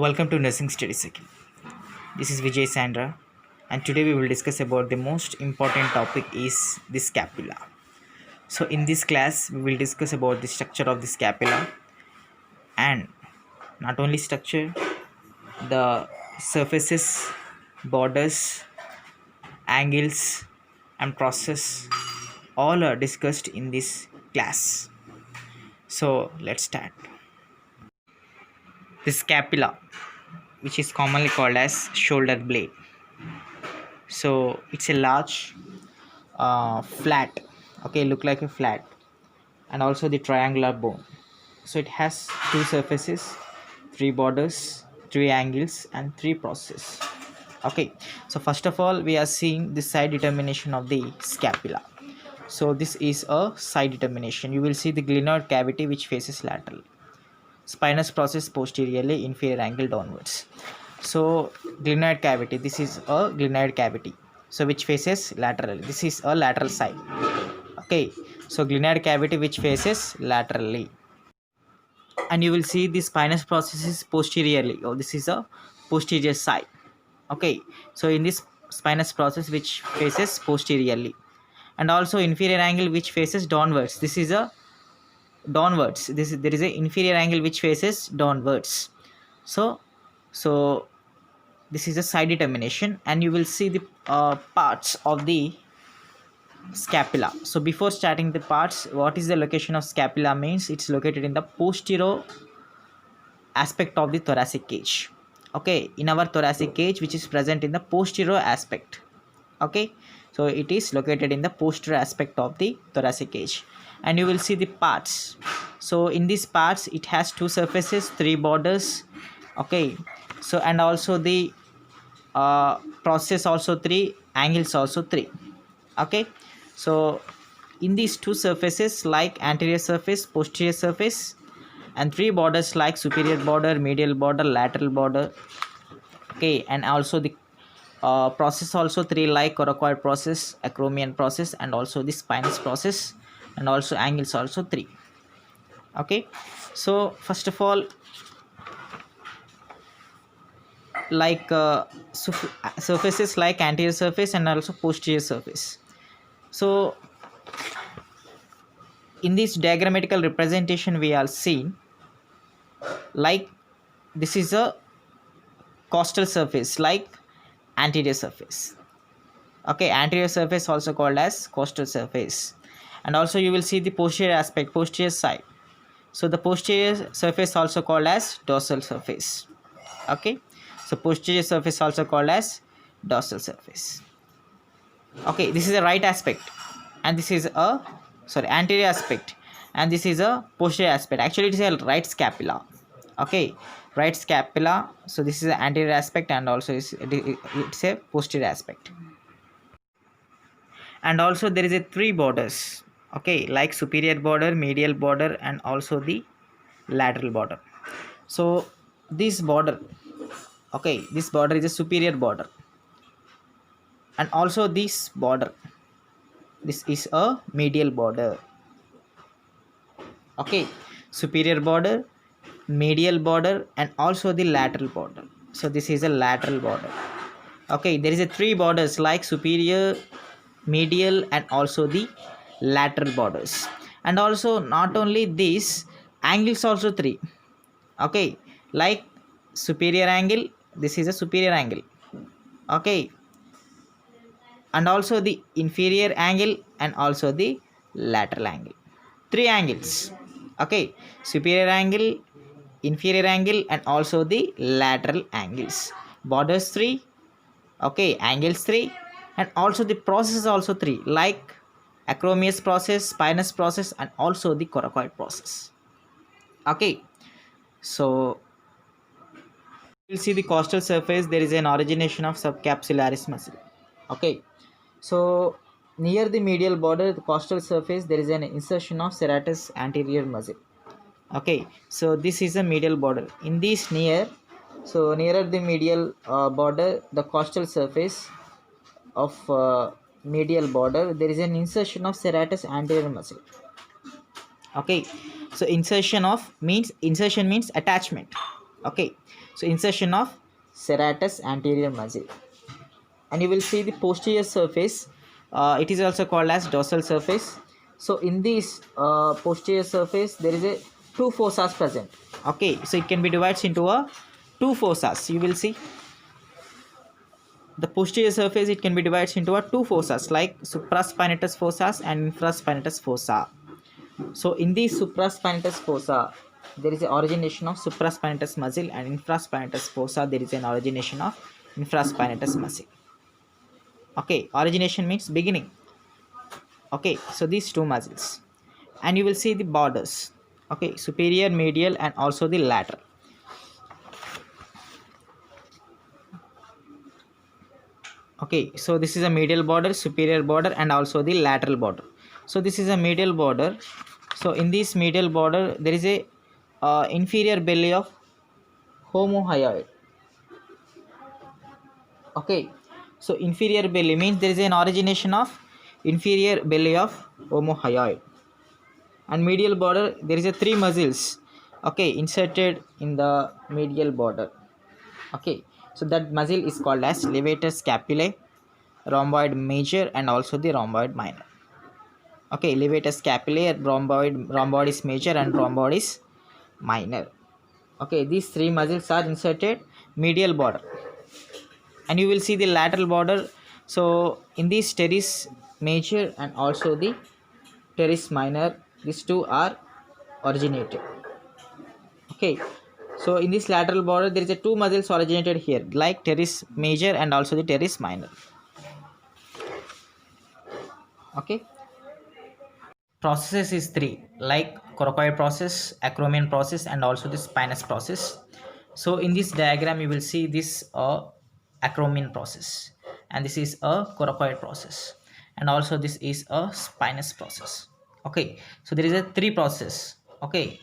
Welcome to Nursing Study Cycle. This is Vijay Sandra, and today we will discuss about the most important topic is the scapula. So in this class we will discuss about the structure of the scapula, and not only structure, the surfaces, borders, angles and process all are discussed in this class. So let's start. The scapula, which is commonly called as shoulder blade. So it's a large flat, okay, look like a flat, and also the triangular bone. So it has two surfaces, three borders, three angles and three processes. Okay, so first of all we are seeing the side determination of the scapula. So this is a side determination. You will see the glenoid cavity which faces lateral, spinous process posteriorly, inferior angle downwards. So glenoid cavity, this is a glenoid cavity, so which faces laterally. This is a lateral side. Okay, so glenoid cavity which faces laterally, and you will see the spinous process is posteriorly. Oh, this is a posterior side. Okay, so in this spinous process which faces posteriorly, and also inferior angle which faces downwards. This is a downwards. There is a inferior angle which faces downwards. So this is a side determination, and you will see the parts of the scapula. So before starting the parts, what is the location of scapula means? It's located in the posterior aspect of the thoracic cage. Okay, in our thoracic cage, which is present in the posterior aspect. Okay, so it is located in the posterior aspect of the thoracic cage, and you will see the parts. So in these parts it has two surfaces, three borders. Okay, so and also the process also three, angles also three. Okay, so in these two surfaces like anterior surface, posterior surface, and three borders like superior border, medial border, lateral border. Okay, and also the process also three like coracoid process, acromion process, and also the spinous process, and also angles also three. Okay, so first of all, like surfaces like anterior surface and also posterior surface. So in this diagrammatical representation we are seeing like this is a costal surface like anterior surface. Okay, anterior surface also called as costal surface, and also you will see the posterior aspect, posterior side. So the posterior surface also called as dorsal surface. Okay, so posterior surface also called as dorsal surface. Okay, this is a right aspect, and this is a anterior aspect, and this is a posterior aspect. Actually it is a right scapula. Okay, right scapula. So this is the anterior aspect, and also it's a posterior aspect. And also there is a three borders. Okay, like superior border, medial border, and also the lateral border. So this border, okay, this border is a superior border, and also this border, this is a medial border. Okay, superior border, medial border, and also the lateral border. So this is a lateral border. Okay, there is a three borders like superior, medial, and also the lateral borders. And also not only this, angles also three. Okay, like superior angle, this is a superior angle. Okay, and also the inferior angle and also the lateral angle, three angles. Okay, superior angle, inferior angle, and also the lateral angles. Borders three. Okay, angles three, and also the process also three like acromius process, spinous process, and also the coracoid process. Okay, so you'll see the costal surface, there is an origination of subcapsularis muscle. Okay, so near the medial border, the costal surface, there is an insertion of serratus anterior muscle. Okay, so this is a medial border. In this near, so nearer the medial border, the costal surface of medial border, there is an insertion of serratus anterior muscle. Okay, so insertion means attachment. Okay, so insertion of serratus anterior muscle, and you will see the posterior surface. It is also called as dorsal surface. So in this posterior surface there is a two fossas present. Okay, so it can be divided into a two fossas. You will see the posterior surface, it can be divided into a two fossas like supraspinatus fossas and infraspinatus fossa. So in the supraspinatus fossa there is an origination of supraspinatus muscle, and infraspinatus fossa there is an origination of infraspinatus muscle. Okay, origination means beginning. Okay, so these two muscles, and you will see the borders. Okay, superior, medial, and also the lateral. Okay, so this is a medial border, superior border, and also the lateral border. So this is a medial border. So in this medial border there is a inferior belly of homohyoid. Okay, so inferior belly means there is an origination of inferior belly of homohyoid, and medial border there is a three muscles, okay, inserted in the medial border. Okay, so that muscle is called as levator scapulae, rhomboid major, and also the rhomboid minor. Okay, levator scapulae, rhomboid is major, and rhomboid is minor. Okay, these three muscles are inserted medial border, and you will see the lateral border. So in this teres major and also the teres minor, these two are originated. Okay, so in this lateral border there is a two muscles originated here like teres major and also the teres minor. Okay, processes is three like coracoid process, acromion process, and also the spinous process. So in this diagram you will see this acromion process, and this is a coracoid process, and also this is a spinous process. Okay, so there is a three process. Okay,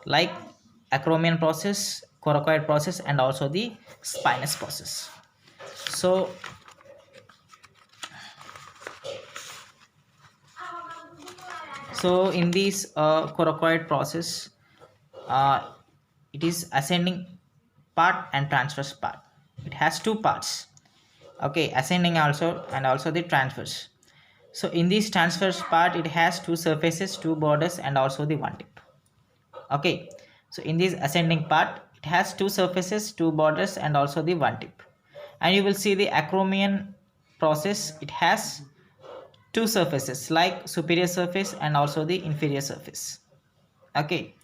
like acromion process, coracoid process, and also the spinous process. So in this coracoid process, uh, it is ascending part and transverse part. It has two parts. Okay, ascending also and also the transverse. So in this transverse part it has two surfaces, two borders, and also the one tip. Okay, so in this ascending part it has two surfaces, two borders, and also the one tip. And you will see the acromion process, it has two surfaces like superior surface and also the inferior surface. Okay,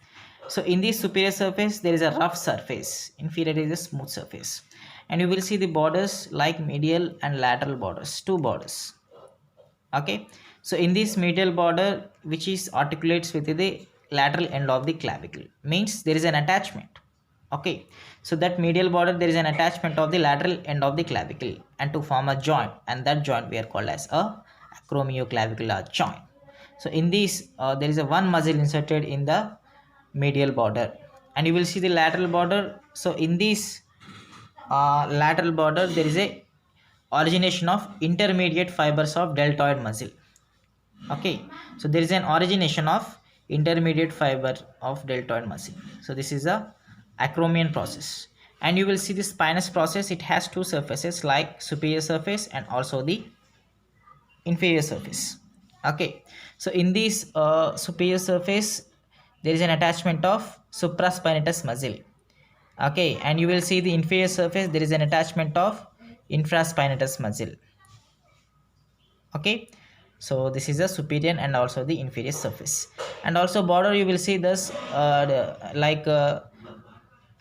so in this superior surface there is a rough surface, inferior is a smooth surface, and you will see the borders like medial and lateral borders, two borders. Okay, so in this medial border which is articulates with the lateral end of the clavicle, means there is an attachment. Okay, so that medial border there is an attachment of the lateral end of the clavicle and to form a joint, and that joint we are called as a acromioclavicular joint. So in this there is a one muscle inserted in the medial border, and you will see the lateral border. So in this lateral border there is a origination of intermediate fibers of deltoid muscle. Okay, so there is an origination of intermediate fiber of deltoid muscle. So this is a acromion process, and you will see the spinous process, it has two surfaces like superior surface and also the inferior surface. Okay, so in this superior surface there is an attachment of supraspinatus muscle. Okay, and you will see the inferior surface there is an attachment of infraspinatus muscle. Okay, so this is the superior and also the inferior surface. And also border you will see this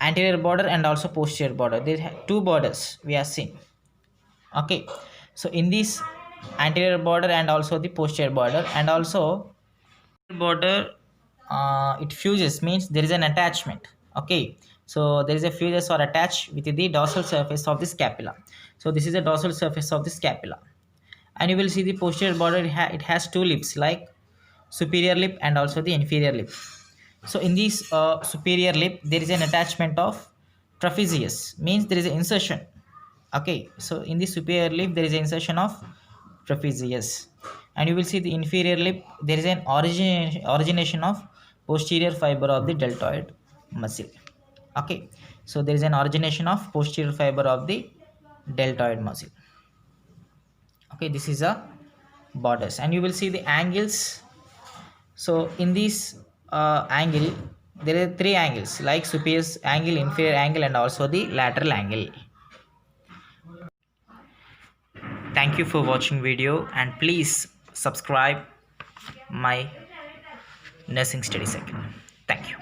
anterior border and also posterior border. There are two borders we are seeing. Okay, so in this anterior border and also the posterior border, and also border it fuses, means there is an attachment. Okay, so there is a fuses or attached with the dorsal surface of the scapula. So this is the dorsal surface of the scapula, and you will see the posterior border, it has two lips like superior lip and also the inferior lip. So in this superior lip there is an attachment of trapezius, means there is an insertion. Okay, so in the superior lip there is an insertion of trapezius, and you will see the inferior lip there is an origination of posterior fiber of the deltoid muscle. Okay, So there is an origination of posterior fiber of the deltoid muscle. Okay, this is a borders, and you will see the angles. So in this angle, there are three angles like superior angle, inferior angle, and also the lateral angle. Thank you for watching video, and please subscribe my nursing study cycle. Thank you.